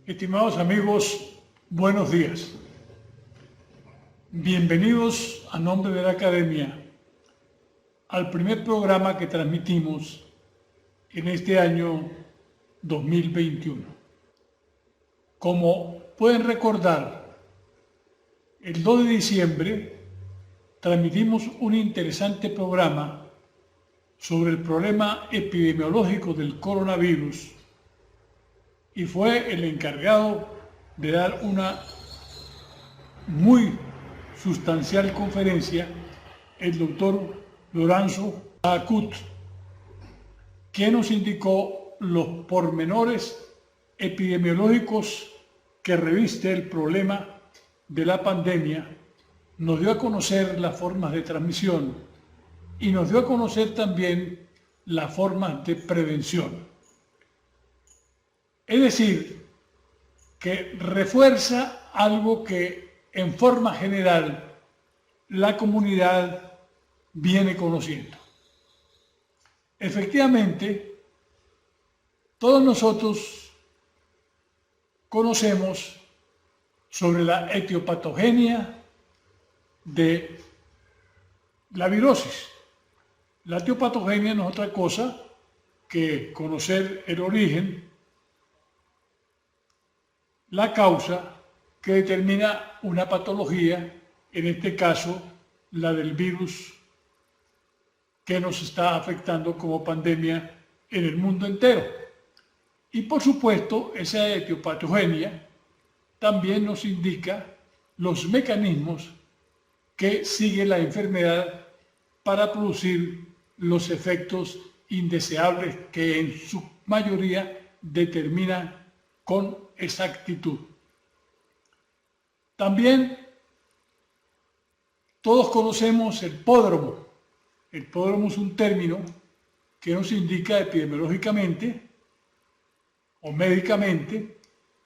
Estimados amigos, buenos días. Bienvenidos a nombre de la Academia al primer programa que transmitimos en este año 2021. Como pueden recordar, el 2 de diciembre transmitimos un interesante programa sobre el problema epidemiológico del coronavirus y fue el encargado de dar una muy sustancial conferencia el doctor Lorenzo Acut, que nos indicó los pormenores epidemiológicos que reviste el problema de la pandemia, nos dio a conocer las formas de transmisión y nos dio a conocer también las formas de prevención. Es decir, que refuerza algo que en forma general la comunidad viene conociendo. Efectivamente, todos nosotros conocemos sobre la etiopatogenia de la virosis. La etiopatogenia no es otra cosa que conocer el origen, la causa que determina una patología, en este caso la del virus que nos está afectando como pandemia en el mundo entero. Y por supuesto, esa etiopatogenia también nos indica los mecanismos que sigue la enfermedad para producir los efectos indeseables que en su mayoría determina con exactitud. También todos conocemos el pródromo. El pródromo es un término que nos indica epidemiológicamente o médicamente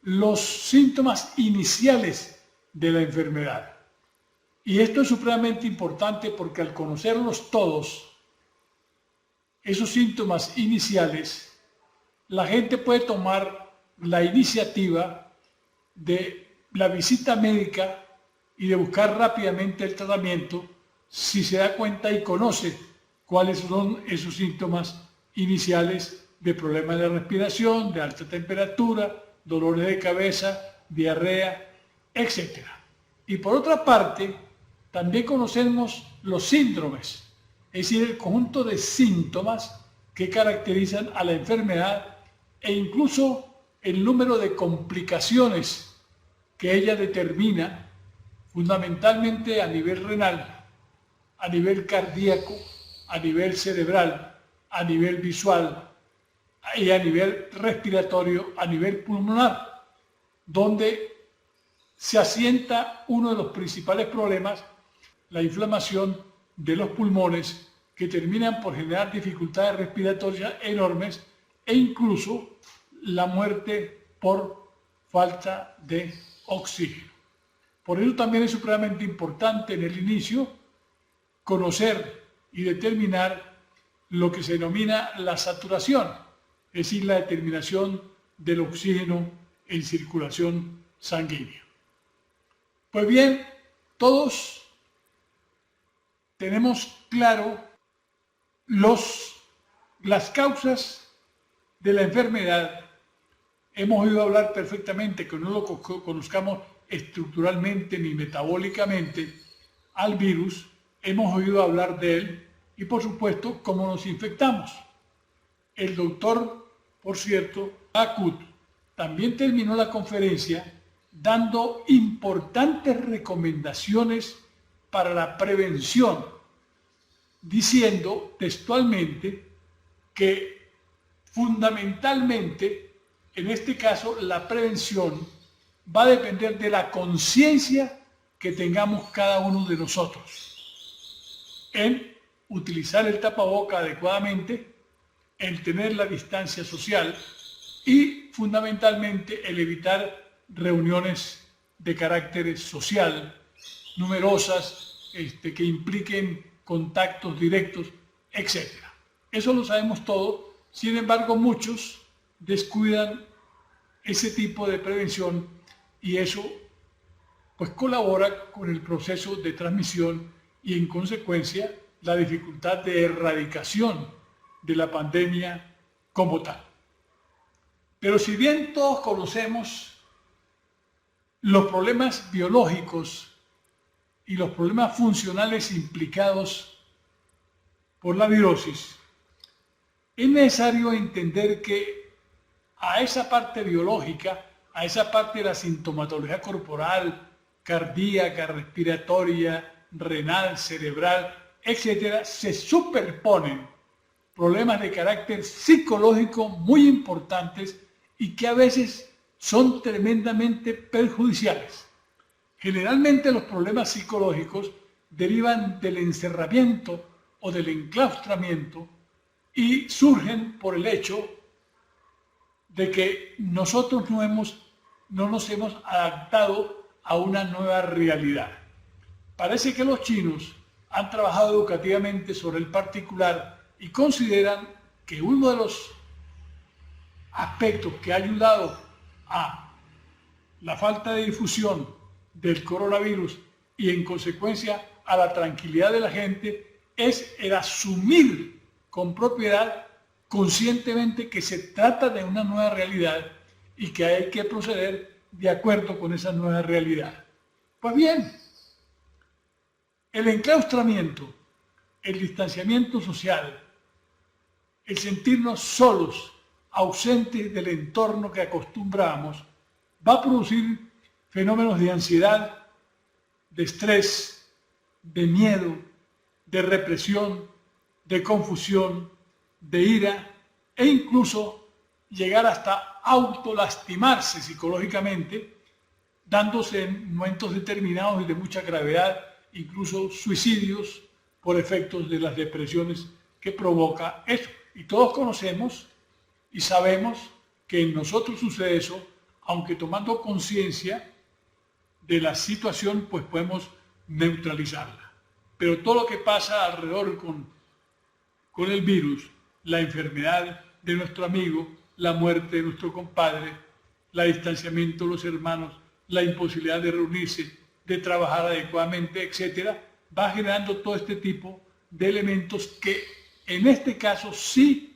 los síntomas iniciales de la enfermedad. Y esto es supremamente importante porque al conocerlos todos, esos síntomas iniciales, la gente puede tomar la iniciativa de la visita médica y de buscar rápidamente el tratamiento si se da cuenta y conoce cuáles son esos síntomas iniciales de problemas de respiración, de alta temperatura, dolores de cabeza, diarrea, etc. Y por otra parte, también conocemos los síndromes, es decir, el conjunto de síntomas que caracterizan a la enfermedad e incluso el número de complicaciones que ella determina, fundamentalmente a nivel renal, a nivel cardíaco, a nivel cerebral, a nivel visual y a nivel respiratorio, a nivel pulmonar, donde se asienta uno de los principales problemas, la inflamación de los pulmones, que terminan por generar dificultades respiratorias enormes e incluso la muerte por falta de oxígeno. Por eso también es supremamente importante en el inicio conocer y determinar lo que se denomina la saturación, es decir, la determinación del oxígeno en circulación sanguínea. Pues bien, todos tenemos claro las causas de la enfermedad. Hemos oído hablar perfectamente, que no lo conozcamos estructuralmente ni metabólicamente al virus, hemos oído hablar de él y por supuesto cómo nos infectamos. El doctor, por cierto, Acut, también terminó la conferencia dando importantes recomendaciones para la prevención, diciendo textualmente que fundamentalmente, en este caso, la prevención va a depender de la conciencia que tengamos cada uno de nosotros en utilizar el tapaboca adecuadamente, en tener la distancia social y fundamentalmente el evitar reuniones de carácter social numerosas que impliquen contactos directos, etc. Eso lo sabemos todo, sin embargo muchos descuidan ese tipo de prevención y eso pues colabora con el proceso de transmisión y en consecuencia la dificultad de erradicación de la pandemia como tal. Pero si bien todos conocemos los problemas biológicos y los problemas funcionales implicados por la virosis, es necesario entender que a esa parte biológica, a esa parte de la sintomatología corporal, cardíaca, respiratoria, renal, cerebral, etcétera, se superponen problemas de carácter psicológico muy importantes y que a veces son tremendamente perjudiciales. Generalmente los problemas psicológicos derivan del encerramiento o del enclaustramiento y surgen por el hecho de que nosotros no nos hemos adaptado a una nueva realidad. Parece que los chinos han trabajado educativamente sobre el particular y consideran que uno de los aspectos que ha ayudado a la falta de difusión del coronavirus y en consecuencia a la tranquilidad de la gente es el asumir con propiedad conscientemente que se trata de una nueva realidad y que hay que proceder de acuerdo con esa nueva realidad. Pues bien, el enclaustramiento, el distanciamiento social, el sentirnos solos, ausentes del entorno que acostumbramos, va a producir fenómenos de ansiedad, de estrés, de miedo, de represión, de confusión, de ira e incluso llegar hasta autolastimarse psicológicamente, dándose en momentos determinados y de mucha gravedad, incluso suicidios por efectos de las depresiones que provoca eso. Y todos conocemos y sabemos que en nosotros sucede eso, aunque tomando conciencia de la situación, pues podemos neutralizarla. Pero todo lo que pasa alrededor con el virus, la enfermedad de nuestro amigo, la muerte de nuestro compadre, el distanciamiento de los hermanos, la imposibilidad de reunirse, de trabajar adecuadamente, etcétera, va generando todo este tipo de elementos que en este caso sí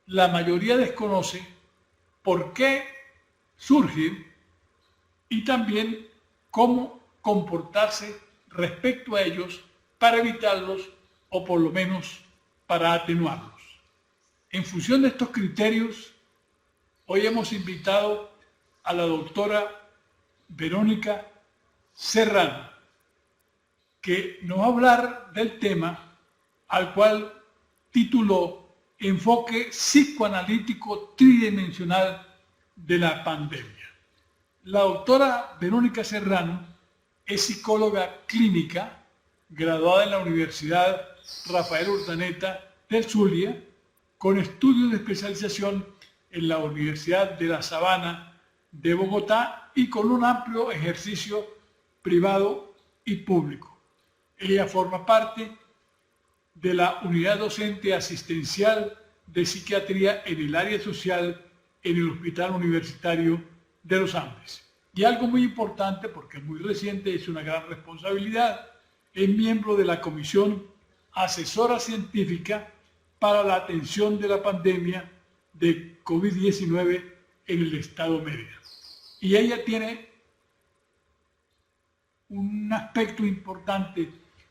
la mayoría desconoce por qué surgen y también cómo comportarse respecto a ellos para evitarlos o por lo menos para atenuarlos. En función de estos criterios, hoy hemos invitado a la doctora Verónica Serrano, que nos va a hablar del tema al cual tituló Enfoque psicoanalítico tridimensional de la pandemia. La doctora Verónica Serrano es psicóloga clínica, graduada en la Universidad Rafael Urdaneta del Zulia, con estudios de especialización en la Universidad de La Sabana de Bogotá y con un amplio ejercicio privado y público. Ella forma parte de la Unidad Docente Asistencial de Psiquiatría en el área social en el Hospital Universitario de los Andes. Y algo muy importante, porque es muy reciente, es una gran responsabilidad, es miembro de la Comisión Asesora Científica para la Atención de la Pandemia de COVID-19 en el Estado Mérida. Y ella tiene un aspecto importante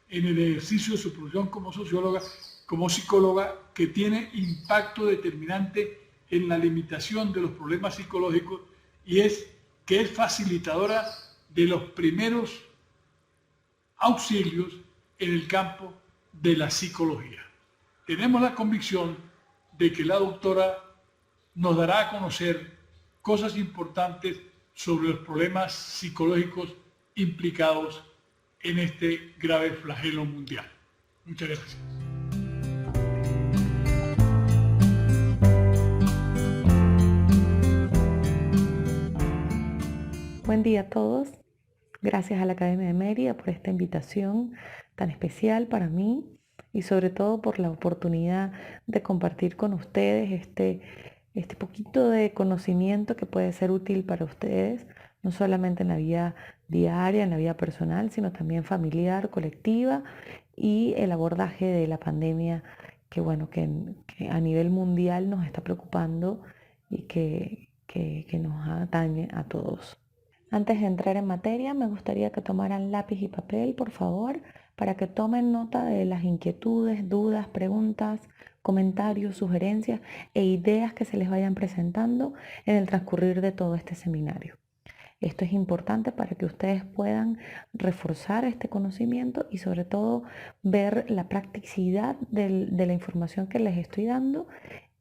en el ejercicio de su profesión como socióloga, como psicóloga, que tiene impacto determinante en la limitación de los problemas psicológicos y es que es facilitadora de los primeros auxilios en el campo de la psicología. Tenemos la convicción de que la doctora nos dará a conocer cosas importantes sobre los problemas psicológicos implicados en este grave flagelo mundial. Muchas gracias. Buen día a todos. Gracias a la Academia de Mérida por esta invitación tan especial para mí y sobre todo por la oportunidad de compartir con ustedes este este poquito de conocimiento que puede ser útil para ustedes, no solamente en la vida diaria, en la vida personal, sino también familiar, colectiva y el abordaje de la pandemia que, bueno, que a nivel mundial nos está preocupando y que nos atañe a todos. Antes de entrar en materia, me gustaría que tomaran lápiz y papel, por favor, para que tomen nota de las inquietudes, dudas, preguntas, comentarios, sugerencias e ideas que se les vayan presentando en el transcurrir de todo este seminario. Esto es importante para que ustedes puedan reforzar este conocimiento y sobre todo ver la practicidad de la información que les estoy dando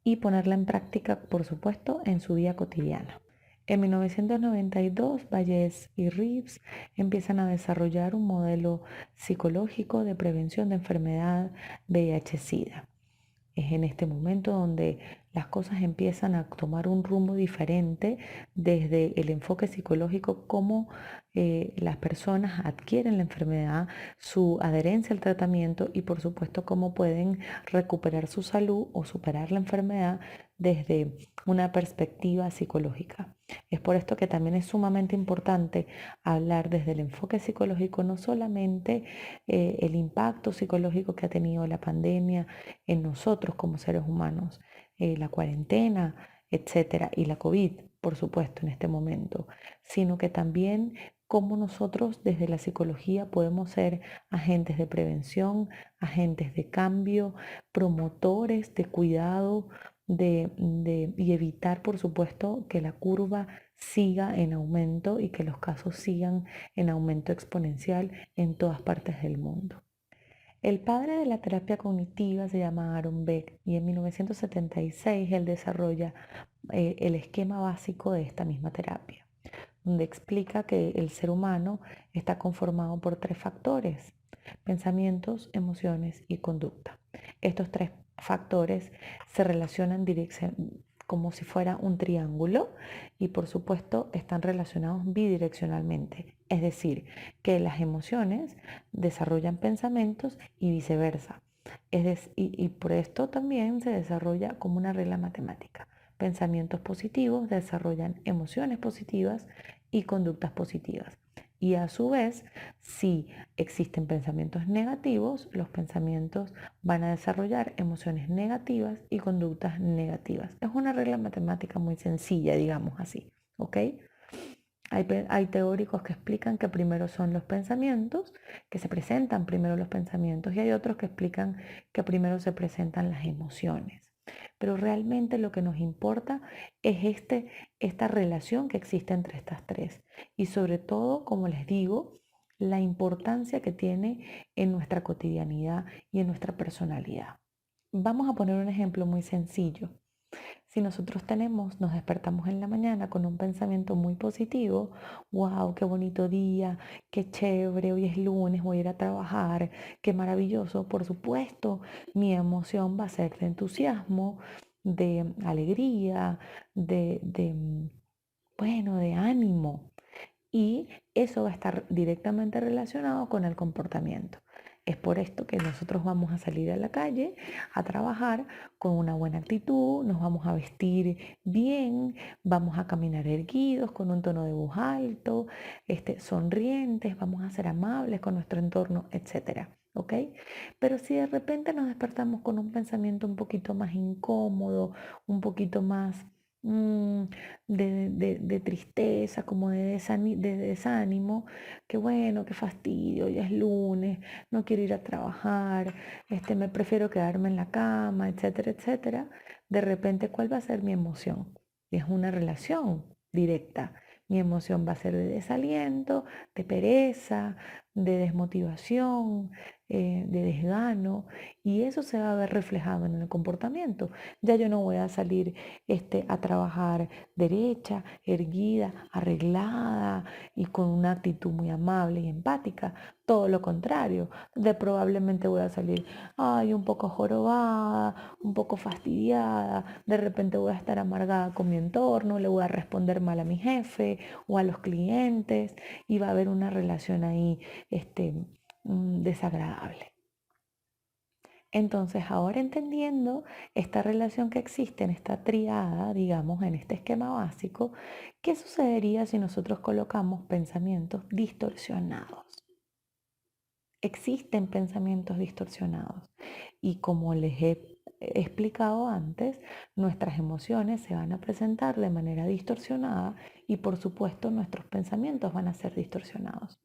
y ponerla en práctica, por supuesto, en su vida cotidiana. En 1992, Vallès y Reeves empiezan a desarrollar un modelo psicológico de prevención de enfermedad VIH-Sida. Es en este momento donde las cosas empiezan a tomar un rumbo diferente desde el enfoque psicológico, cómo las personas adquieren la enfermedad, su adherencia al tratamiento y por supuesto cómo pueden recuperar su salud o superar la enfermedad desde una perspectiva psicológica. Es por esto que también es sumamente importante hablar desde el enfoque psicológico, no solamente el impacto psicológico que ha tenido la pandemia en nosotros como seres humanos, la cuarentena, etcétera, y la COVID, por supuesto, en este momento, sino que también cómo nosotros desde la psicología podemos ser agentes de prevención, agentes de cambio, promotores de cuidado y evitar, por supuesto, que la curva siga en aumento y que los casos sigan en aumento exponencial en todas partes del mundo. El padre de la terapia cognitiva se llama Aaron Beck y en 1976 él desarrolla el esquema básico de esta misma terapia, donde explica que el ser humano está conformado por tres factores: pensamientos, emociones y conducta. Estos tres factores se relacionan como si fuera un triángulo y por supuesto están relacionados bidireccionalmente, es decir, que las emociones desarrollan pensamientos y viceversa. Y por esto también se desarrolla como una regla matemática. Pensamientos positivos desarrollan emociones positivas y conductas positivas. Y a su vez, si existen pensamientos negativos, los pensamientos van a desarrollar emociones negativas y conductas negativas. Es una regla matemática muy sencilla, digamos así, ¿ok? Hay teóricos que explican que primero son los pensamientos, que se presentan primero los pensamientos, y hay otros que explican que primero se presentan las emociones. Pero realmente lo que nos importa es esta relación que existe entre estas tres. Y sobre todo, como les digo, la importancia que tiene en nuestra cotidianidad y en nuestra personalidad. Vamos a poner un ejemplo muy sencillo. Si nosotros nos despertamos en la mañana con un pensamiento muy positivo: wow, qué bonito día, qué chévere, hoy es lunes, voy a ir a trabajar, qué maravilloso. Por supuesto, mi emoción va a ser de entusiasmo, de alegría, bueno, de ánimo. Y eso va a estar directamente relacionado con el comportamiento. Es por esto que nosotros vamos a salir a la calle a trabajar con una buena actitud, nos vamos a vestir bien, vamos a caminar erguidos con un tono de voz alto, sonrientes, vamos a ser amables con nuestro entorno, etcétera. ¿Ok? Pero si de repente nos despertamos con un pensamiento un poquito más incómodo, un poquito más de tristeza, como de desánimo, que bueno, qué fastidio, ya es lunes, no quiero ir a trabajar, me prefiero quedarme en la cama, etcétera, etcétera. De repente, ¿cuál va a ser mi emoción? Es una relación directa. Mi emoción va a ser de desaliento, de pereza, de desmotivación, de desgano, y eso se va a ver reflejado en el comportamiento. Ya yo no voy a salir a trabajar derecha, erguida, arreglada y con una actitud muy amable y empática. Todo lo contrario, probablemente voy a salir, ay, un poco jorobada, un poco fastidiada, de repente voy a estar amargada con mi entorno, le voy a responder mal a mi jefe o a los clientes y va a haber una relación ahí desagradable. Entonces, ahora entendiendo esta relación que existe en esta triada, digamos, en este esquema básico, ¿qué sucedería si nosotros colocamos pensamientos distorsionados? Existen pensamientos distorsionados y como les he explicado antes, nuestras emociones se van a presentar de manera distorsionada y por supuesto nuestros pensamientos van a ser distorsionados.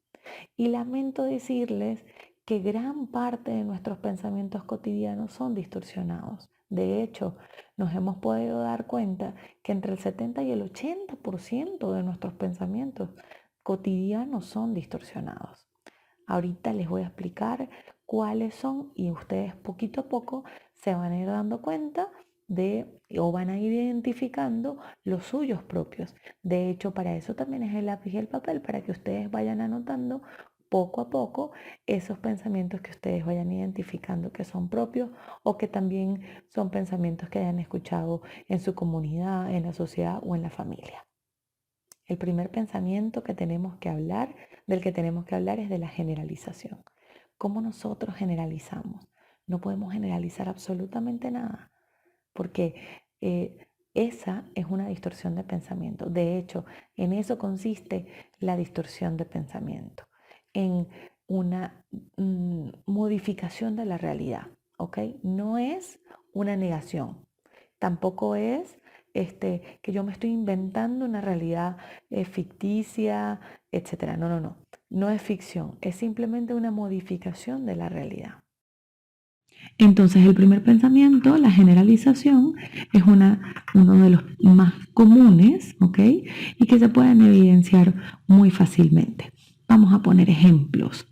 Y lamento decirles que gran parte de nuestros pensamientos cotidianos son distorsionados. De hecho, nos hemos podido dar cuenta que entre el 70 y el 80% de nuestros pensamientos cotidianos son distorsionados. Ahorita les voy a explicar cuáles son y ustedes poquito a poco se van a ir dando cuenta de o van a ir identificando los suyos propios. De hecho, para eso también es el lápiz y el papel, para que ustedes vayan anotando poco a poco esos pensamientos que ustedes vayan identificando que son propios o que también son pensamientos que hayan escuchado en su comunidad, en la sociedad o en la familia. El primer pensamiento que tenemos que hablar, del que tenemos que hablar es de la generalización. ¿Cómo nosotros generalizamos? No podemos generalizar absolutamente nada, porque esa es una distorsión de pensamiento. De hecho, en eso consiste la distorsión de pensamiento, en una modificación de la realidad, ¿ok? No es una negación, tampoco es que yo me estoy inventando una realidad ficticia, etcétera. No, no, no. No es ficción, es simplemente una modificación de la realidad. Entonces, el primer pensamiento, la generalización, es uno de los más comunes, ¿ok? Y que se pueden evidenciar muy fácilmente. Vamos a poner ejemplos.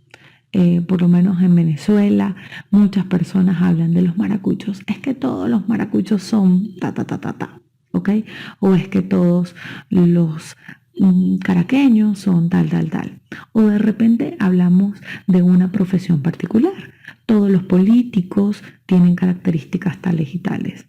Por lo menos en Venezuela, muchas personas hablan de los maracuchos. Es que todos los maracuchos son ta, ta, ta, ta, ta, ¿ok? O es que todos los caraqueños son tal, tal, tal. O de repente hablamos de una profesión particular. Todos los políticos tienen características tales y tales.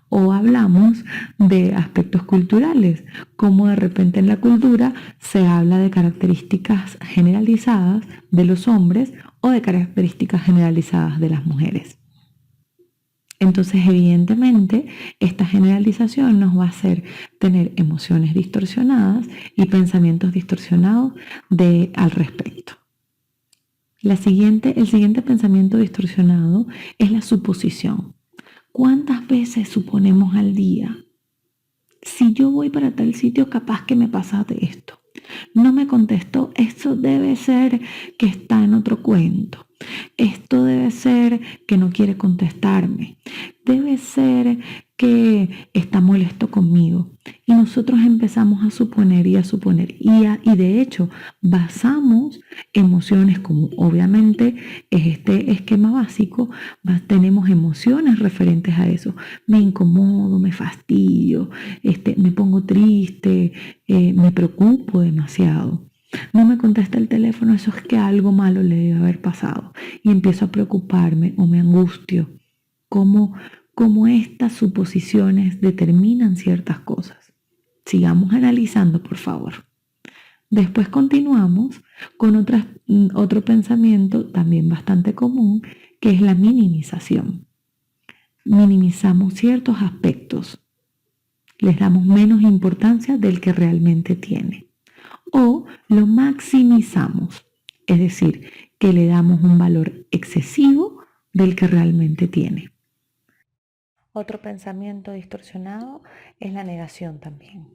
O hablamos de aspectos culturales, como de repente en la cultura se habla de características generalizadas de los hombres o de características generalizadas de las mujeres. Entonces, evidentemente, esta generalización nos va a hacer tener emociones distorsionadas y pensamientos distorsionados al respecto. El siguiente pensamiento distorsionado es la suposición. ¿Cuántas veces suponemos al día? Si yo voy para tal sitio, capaz que me pasa de esto. No me contestó, esto debe ser que está en otro cuento. Esto debe ser que no quiere contestarme. Debe ser que está molesto conmigo. Y nosotros empezamos a suponer y a suponer. Y de hecho, basamos emociones como obviamente es este esquema básico, tenemos emociones referentes a eso. Me incomodo, me fastidio, me pongo triste, me preocupo demasiado. No me contesta el teléfono, eso es que algo malo le debe haber pasado. Y empiezo a preocuparme o me angustio. ¿Cómo estas suposiciones determinan ciertas cosas? Sigamos analizando, por favor. Después continuamos con otro pensamiento también bastante común, que es la minimización. Minimizamos ciertos aspectos, les damos menos importancia del que realmente tiene. O lo maximizamos, es decir, que le damos un valor excesivo del que realmente tiene. Otro pensamiento distorsionado es la negación también.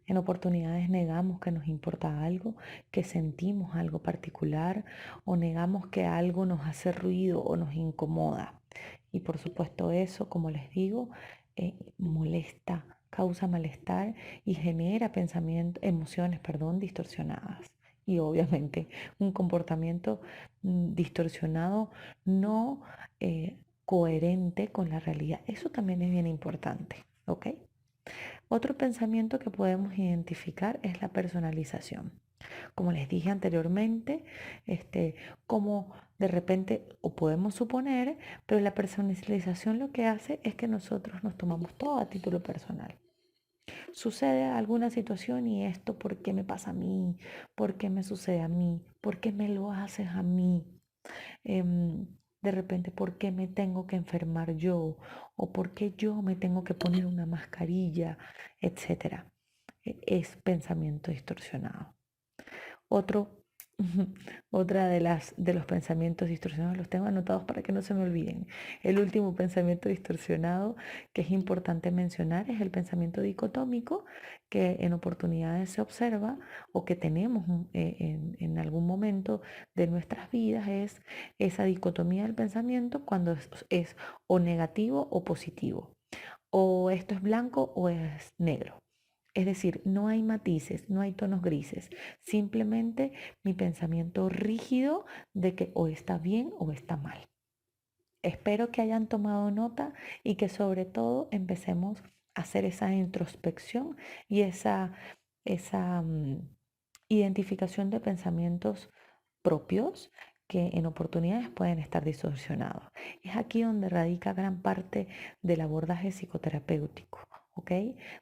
En oportunidades negamos que nos importa algo, que sentimos algo particular o negamos que algo nos hace ruido o nos incomoda. Y por supuesto eso, como les digo, molesta, causa malestar y genera emociones, distorsionadas. Y obviamente un comportamiento distorsionado no coherente con la realidad. Eso también es bien importante, ¿ok? Otro pensamiento que podemos identificar es la personalización. Como les dije anteriormente, como de repente, o podemos suponer, pero la personalización lo que hace es que nosotros nos tomamos todo a título personal. Sucede alguna situación y esto, ¿por qué me pasa a mí? ¿Por qué me sucede a mí? ¿Por qué me lo haces a mí? De repente, ¿por qué me tengo que enfermar yo? ¿O por qué yo me tengo que poner una mascarilla? Etcétera. Es pensamiento distorsionado. Otro, otra de los pensamientos distorsionados, los tengo anotados para que no se me olviden. El último pensamiento distorsionado que es importante mencionar es el pensamiento dicotómico, que en oportunidades se observa o que tenemos en algún momento de nuestras vidas, es esa dicotomía del pensamiento cuando es o negativo o positivo, o esto es blanco o es negro. Es decir, no hay matices, no hay tonos grises, simplemente mi pensamiento rígido de que o está bien o está mal. Espero que hayan tomado nota y que sobre todo empecemos a hacer esa introspección y esa identificación de pensamientos propios que en oportunidades pueden estar distorsionados. Es aquí donde radica gran parte del abordaje psicoterapéutico, ¿ok?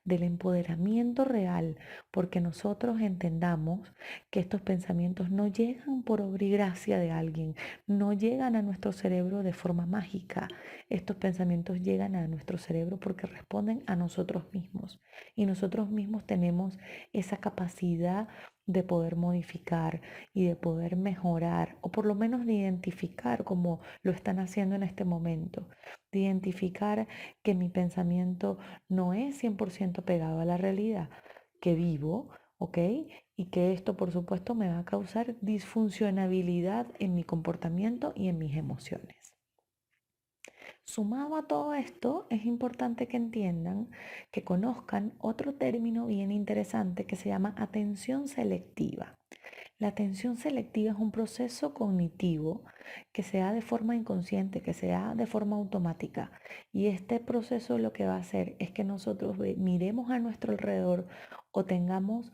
Del empoderamiento real, porque nosotros entendamos que estos pensamientos no llegan por obra y gracia de alguien, no llegan a nuestro cerebro de forma mágica. Estos pensamientos llegan a nuestro cerebro porque responden a nosotros mismos y nosotros mismos tenemos esa capacidad de poder modificar y de poder mejorar, o por lo menos de identificar como lo están haciendo en este momento, de identificar que mi pensamiento no es 100% pegado a la realidad que vivo, ¿ok? Y que esto, por supuesto, me va a causar disfuncionabilidad en mi comportamiento y en mis emociones. Sumado a todo esto, es importante que entiendan, que conozcan otro término bien interesante que se llama atención selectiva. La atención selectiva es un proceso cognitivo que se da de forma inconsciente, que se da de forma automática. Y este proceso lo que va a hacer es que nosotros miremos a nuestro alrededor o tengamos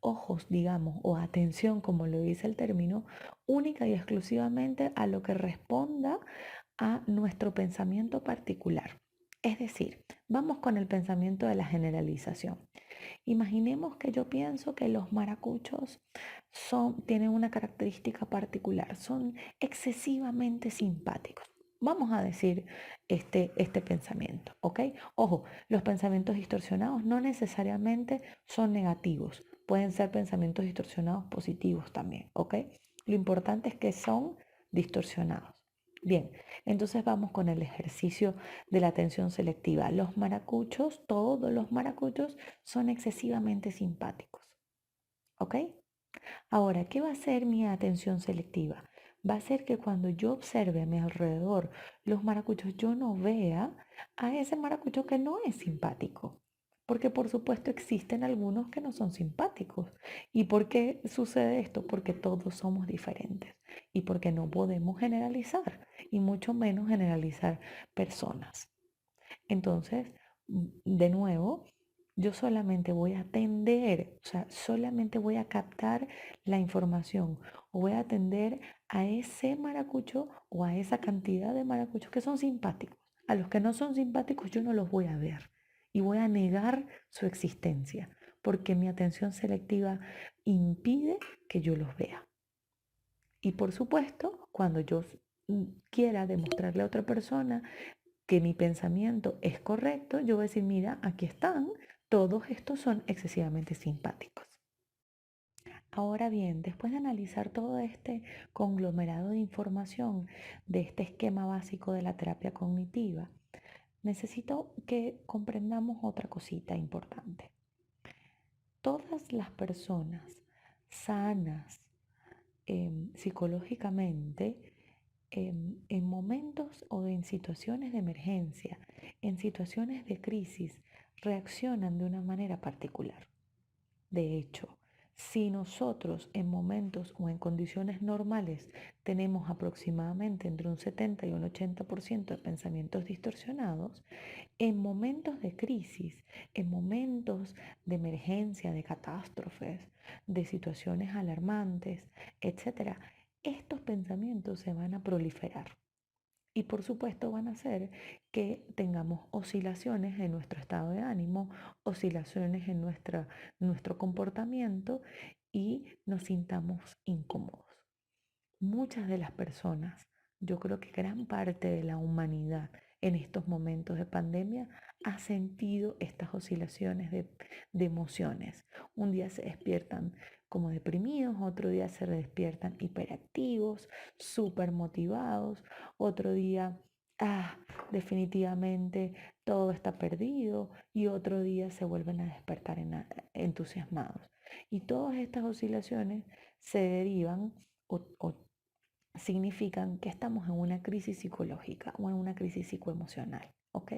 ojos, digamos, o atención, como lo dice el término, única y exclusivamente a lo que responda a nuestro pensamiento particular. Es decir, vamos con el pensamiento de la generalización. Imaginemos que yo pienso que los maracuchos tienen una característica particular, son excesivamente simpáticos. Vamos a decir este pensamiento, ¿ok? Ojo, los pensamientos distorsionados no necesariamente son negativos, pueden ser pensamientos distorsionados positivos también, ¿ok? Lo importante es que son distorsionados. Bien, entonces vamos con el ejercicio de la atención selectiva. Los maracuchos, todos los maracuchos son excesivamente simpáticos. ¿Ok? Ahora, ¿qué va a hacer mi atención selectiva? Va a ser que cuando yo observe a mi alrededor los maracuchos, yo no vea a ese maracucho que no es simpático. Porque por supuesto existen algunos que no son simpáticos. ¿Y por qué sucede esto? Porque todos somos diferentes y porque no podemos generalizar y mucho menos generalizar personas. Entonces, de nuevo, yo solamente voy a atender, o sea, solamente voy a captar la información o voy a atender a ese maracucho o a esa cantidad de maracuchos que son simpáticos. A los que no son simpáticos yo no los voy a ver y voy a negar su existencia porque mi atención selectiva impide que yo los vea. Y por supuesto, cuando yo quiera demostrarle a otra persona que mi pensamiento es correcto, yo voy a decir, mira, aquí están, todos estos son excesivamente simpáticos. Ahora bien, después de analizar todo este conglomerado de información de este esquema básico de la terapia cognitiva, necesito que comprendamos otra cosita importante. Todas las personas sanas psicológicamente en momentos o en situaciones de emergencia, en situaciones de crisis, reaccionan de una manera particular. De hecho, si nosotros en momentos o en condiciones normales tenemos aproximadamente entre un 70 y un 80% de pensamientos distorsionados, en momentos de crisis, en momentos de emergencia, de catástrofes, de situaciones alarmantes, etcétera, estos pensamientos se van a proliferar. Y por supuesto van a hacer que tengamos oscilaciones en nuestro estado de ánimo, oscilaciones en nuestro comportamiento y nos sintamos incómodos. Muchas de las personas Yo creo que gran parte de la humanidad en estos momentos de pandemia ha sentido estas oscilaciones de emociones. Un día se despiertan como deprimidos, otro día se despiertan hiperactivos, súper motivados, otro día, definitivamente todo está perdido y otro día se vuelven a despertar entusiasmados. Y todas estas oscilaciones se derivan o significan que estamos en una crisis psicológica o en una crisis psicoemocional, ¿ok?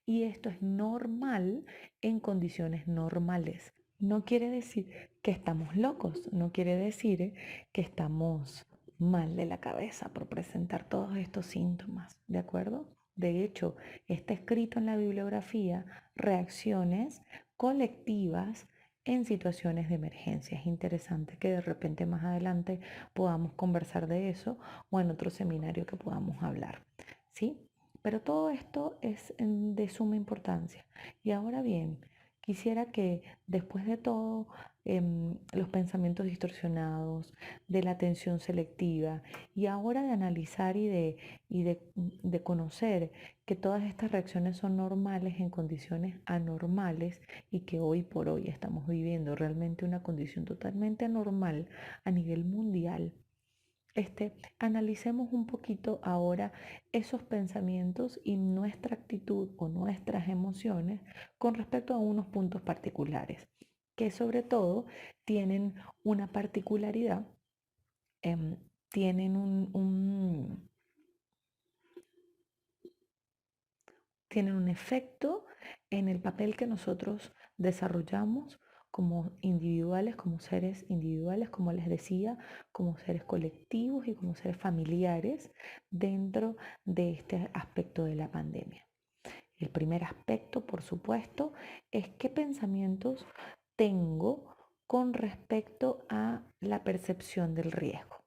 Y esto es normal en condiciones normales. No quiere decir que estamos locos, no quiere decir que estamos mal de la cabeza por presentar todos estos síntomas, ¿de acuerdo? De hecho, está escrito en la bibliografía reacciones colectivas en situaciones de emergencia. Es interesante que de repente más adelante podamos conversar de eso o en otro seminario que podamos hablar, ¿sí? Pero todo esto es de suma importancia. Y ahora bien, quisiera que después de todo, los pensamientos distorsionados, de la atención selectiva y ahora de analizar y de conocer que todas estas reacciones son normales en condiciones anormales y que hoy por hoy estamos viviendo realmente una condición totalmente anormal a nivel mundial. Analicemos un poquito ahora esos pensamientos y nuestra actitud o nuestras emociones con respecto a unos puntos particulares, que sobre todo tienen una particularidad, tienen tienen un efecto en el papel que nosotros desarrollamos como individuales, como seres individuales, como les decía, como seres colectivos y como seres familiares dentro de este aspecto de la pandemia. El primer aspecto, por supuesto, es qué pensamientos tengo con respecto a la percepción del riesgo.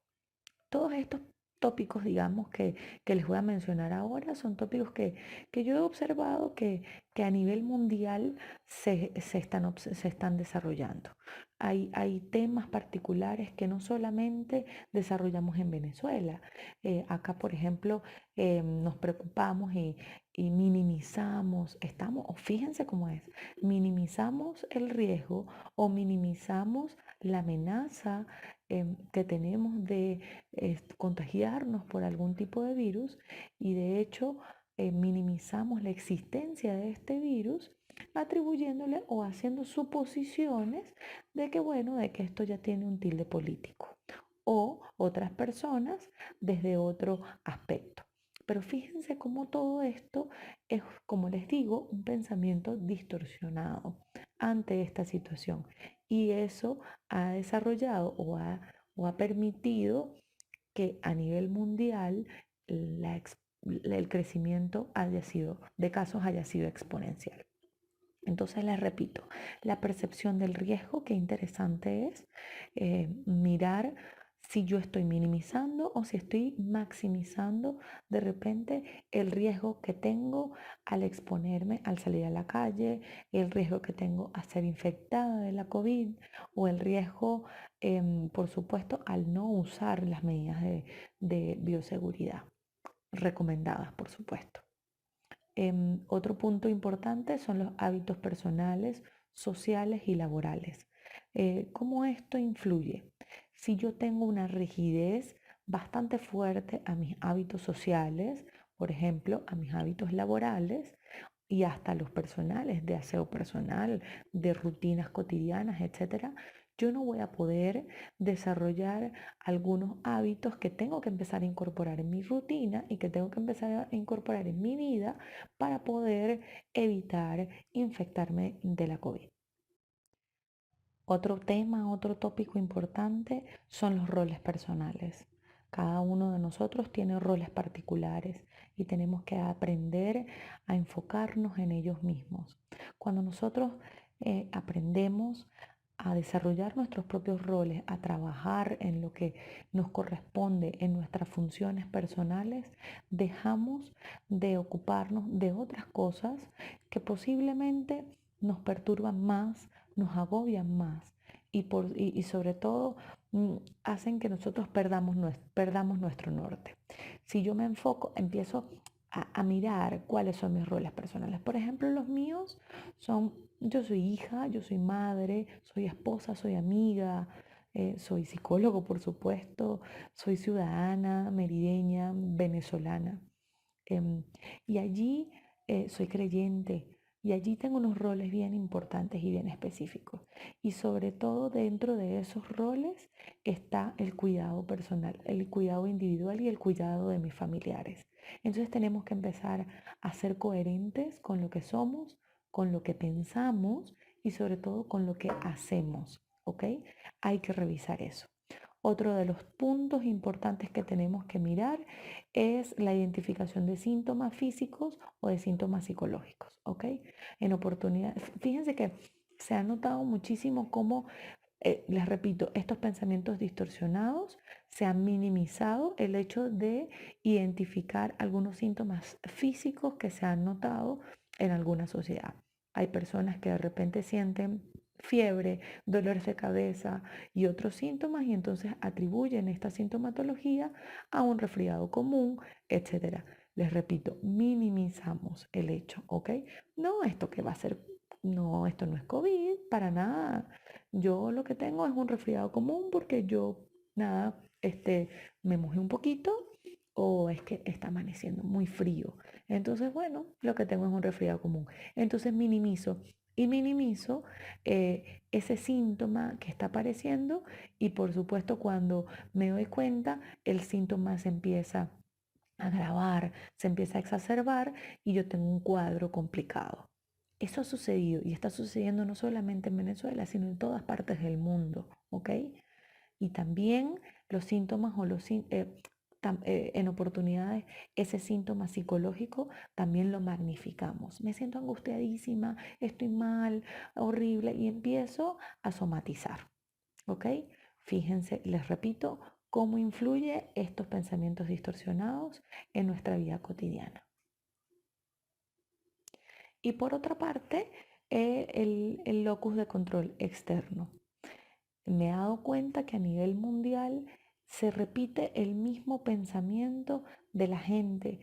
Todos estos tópicos, digamos, que les voy a mencionar ahora, son tópicos que yo he observado que a nivel mundial se están desarrollando. Hay temas particulares que no solamente desarrollamos en Venezuela. Acá, por ejemplo, nos preocupamos y minimizamos, o fíjense cómo es, minimizamos el riesgo o minimizamos la amenaza que tenemos de contagiarnos por algún tipo de virus y de hecho minimizamos la existencia de este virus atribuyéndole o haciendo suposiciones de que bueno, de que esto ya tiene un tilde político o otras personas desde otro aspecto. Pero fíjense cómo todo esto es, como les digo, un pensamiento distorsionado ante esta situación. Y eso ha desarrollado o ha permitido que a nivel mundial el crecimiento de casos haya sido exponencial. Entonces les repito, la percepción del riesgo, qué interesante es mirar si yo estoy minimizando o si estoy maximizando de repente el riesgo que tengo al exponerme, al salir a la calle, el riesgo que tengo a ser infectada de la COVID o el riesgo, por supuesto, al no usar las medidas de bioseguridad recomendadas, por supuesto. Otro punto importante son los hábitos personales, sociales y laborales. ¿Cómo esto influye? Si yo tengo una rigidez bastante fuerte a mis hábitos sociales, por ejemplo, a mis hábitos laborales y hasta los personales, de aseo personal, de rutinas cotidianas, etcétera, yo no voy a poder desarrollar algunos hábitos que tengo que empezar a incorporar en mi rutina y que tengo que empezar a incorporar en mi vida para poder evitar infectarme de la COVID. Otro tema, otro tópico importante son los roles personales. Cada uno de nosotros tiene roles particulares y tenemos que aprender a enfocarnos en ellos mismos. Cuando nosotros aprendemos a desarrollar nuestros propios roles, a trabajar en lo que nos corresponde en nuestras funciones personales, dejamos de ocuparnos de otras cosas que posiblemente nos perturban más, nos agobian más y sobre todo hacen que nosotros perdamos nuestro norte. Si yo me enfoco, empiezo a mirar cuáles son mis roles personales. Por ejemplo, los míos son, yo soy hija, yo soy madre, soy esposa, soy amiga, soy psicólogo, por supuesto, soy ciudadana, merideña, venezolana. Em, y allí soy creyente y allí tengo unos roles bien importantes y bien específicos. Y sobre todo dentro de esos roles está el cuidado personal, el cuidado individual y el cuidado de mis familiares. Entonces tenemos que empezar a ser coherentes con lo que somos, con lo que pensamos y sobre todo con lo que hacemos, ¿ok? Hay que revisar eso. Otro de los puntos importantes que tenemos que mirar es la identificación de síntomas físicos o de síntomas psicológicos, ¿ok? En oportunidad, fíjense que se ha notado muchísimo cómo, les repito, estos pensamientos distorsionados se han minimizado el hecho de identificar algunos síntomas físicos que se han notado en alguna sociedad. Hay personas que de repente sienten fiebre, dolores de cabeza y otros síntomas y entonces atribuyen esta sintomatología a un resfriado común, etcétera. Les repito, minimizamos el hecho, ¿ok? No, esto que va a ser, no, esto no es COVID, para nada. Yo lo que tengo es un resfriado común porque yo, nada, me mojé un poquito o es que está amaneciendo muy frío. Entonces, bueno, lo que tengo es un resfriado común. Entonces minimizo ese síntoma que está apareciendo y por supuesto cuando me doy cuenta, el síntoma se empieza a agravar, se empieza a exacerbar y yo tengo un cuadro complicado. Eso ha sucedido y está sucediendo no solamente en Venezuela, sino en todas partes del mundo, ¿ok? Y también los síntomas o en oportunidades, ese síntoma psicológico también lo magnificamos. Me siento angustiadísima, estoy mal, horrible y empiezo a somatizar, ¿ok? Fíjense, les repito, cómo influye estos pensamientos distorsionados en nuestra vida cotidiana. Y por otra parte, el locus de control externo. Me he dado cuenta que a nivel mundial se repite el mismo pensamiento de la gente,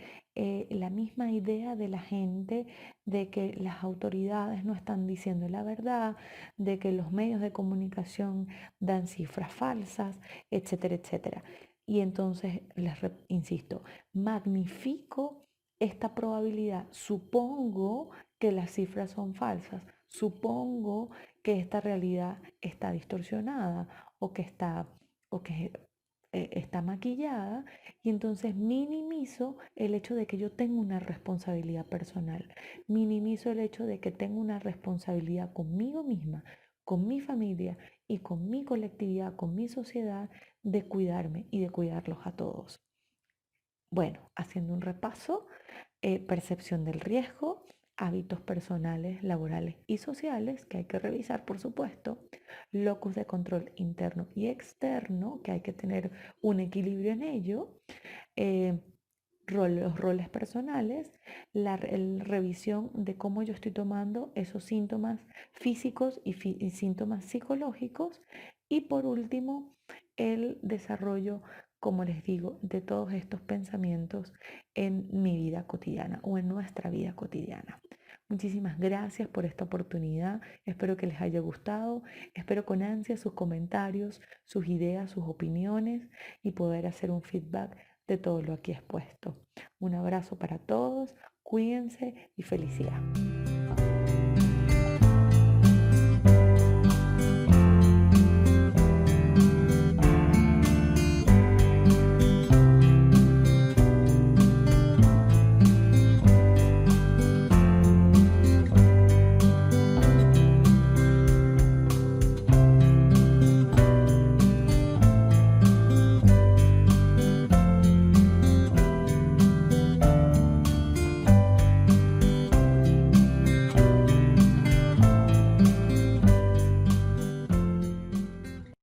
la misma idea de la gente de que las autoridades no están diciendo la verdad, de que los medios de comunicación dan cifras falsas, etcétera, etcétera. Y entonces, insisto, magnifico esta probabilidad. Supongo que las cifras son falsas. Supongo que esta realidad está distorsionada o que está maquillada y entonces minimizo el hecho de que yo tengo una responsabilidad personal, minimizo el hecho de que tengo una responsabilidad conmigo misma, con mi familia y con mi colectividad, con mi sociedad, de cuidarme y de cuidarlos a todos. Bueno, haciendo un repaso, percepción del riesgo, hábitos personales, laborales y sociales que hay que revisar, por supuesto, locus de control interno y externo, que hay que tener un equilibrio en ello, eh, los roles personales, la revisión de cómo yo estoy tomando esos síntomas físicos y síntomas psicológicos y por último, el desarrollo, como les digo, de todos estos pensamientos en mi vida cotidiana o en nuestra vida cotidiana. Muchísimas gracias por esta oportunidad. Espero que les haya gustado. Espero con ansia sus comentarios, sus ideas, sus opiniones y poder hacer un feedback de todo lo aquí expuesto. Un abrazo para todos. Cuídense y felicidad.